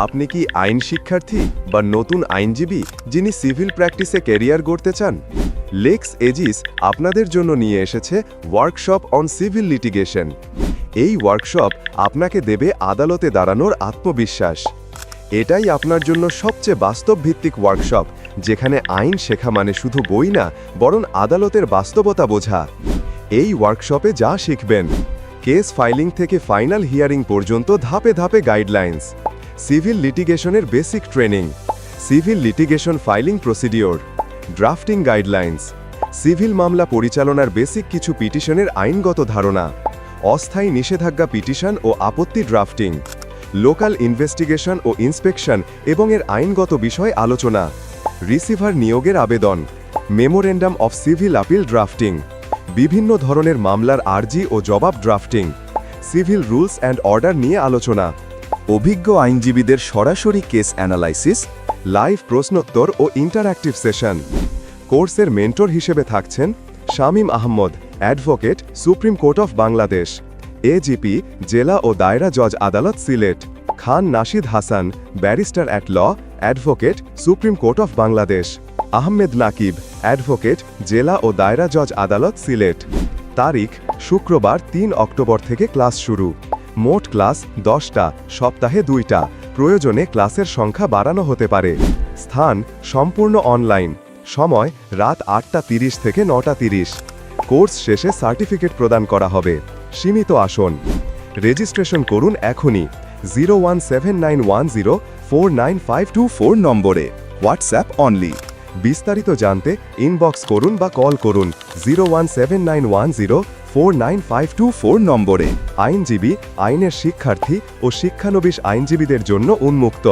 আপনি কি আইন শিক্ষার্থী বা নতুন আইনজীবী যিনি সিভিল প্র্যাকটিসে ক্যারিয়ার গড়তে চান? লেক্স এজিস আপনাদের জন্য নিয়ে এসেছে ওয়ার্কশপ অন সিভিল লিটিগেশন। এই ওয়ার্কশপ আপনাকে দেবে আদালতে দাঁড়ানোর আত্মবিশ্বাস। এটাই আপনার জন্য সবচেয়ে বাস্তবভিত্তিক ওয়ার্কশপ, যেখানে আইন শেখা মানে শুধু বই না, বরং আদালতের বাস্তবতা বোঝা। এই ওয়ার্কশপে যা শিখবেন: কেস ফাইলিং থেকে ফাইনাল হিয়ারিং পর্যন্ত ধাপে ধাপে গাইডলাইন্স, সিভিল লিটিগেশনের basic training, civil litigation filing procedure, drafting guidelines, civil মামলা পরিচালনার বেসিক কিছু পিটিশনের আইনগত ধারণা, অস্থায়ী নিষেধাজ্ঞা পিটিশন ও আপত্তি ড্রাফটিং, লোকাল ইনভেস্টিগেশন ও ইন্সপেকশন এবং এর আইনগত বিষয় আলোচনা, রিসিভার নিয়োগের আবেদন, memorandum of civil appeal drafting, বিভিন্ন ধরনের মামলার আর্জি ও জবাব drafting, civil rules and order নিয়ে আলোচনা, অভিজ্ঞ আইনজীবীদের সরাসরি কেস অ্যানালাইসিস, লাইভ প্রশ্নোত্তর ও ইন্টারঅ্যাক্টিভ সেশন। কোর্সের মেন্টর হিসেবে থাকছেন Shamim Ahmad, advocate, Supreme Court of Bangladesh, AGP, জেলা ও দায়রা জজ আদালত, Sylhet; Khan Nashid Hasan, barrister at law, advocate, Supreme Court of Bangladesh; Ahmed Nakib, advocate, জেলা ও দায়রা জজ আদালত, সিলেট। তারিখ: শুক্রবার 3 অক্টোবর থেকে ক্লাস শুরু। মোট ক্লাস 10টা, সপ্তাহে 2টা, প্রয়োজনে ক্লাসের সংখ্যা বাড়ানো হতে পারে। স্থান: সম্পূর্ণ অনলাইন। সময়: রাত 8:30 থেকে 9:30। কোর্স শেষে সার্টিফিকেট প্রদান করা হবে। সীমিত আসন। রেজিস্ট্রেশন করুন এখনই 017910495224 নম্বরে, হোয়াটসঅ্যাপ অনলি। বিস্তারিত জানতে ইনবক্স করুন বা কল করুন 017910495224 নম্বরে। আইনজীবী, আইনের শিক্ষার্থী ও শিক্ষানবিশ আইনজীবীদের জন্য উন্মুক্ত।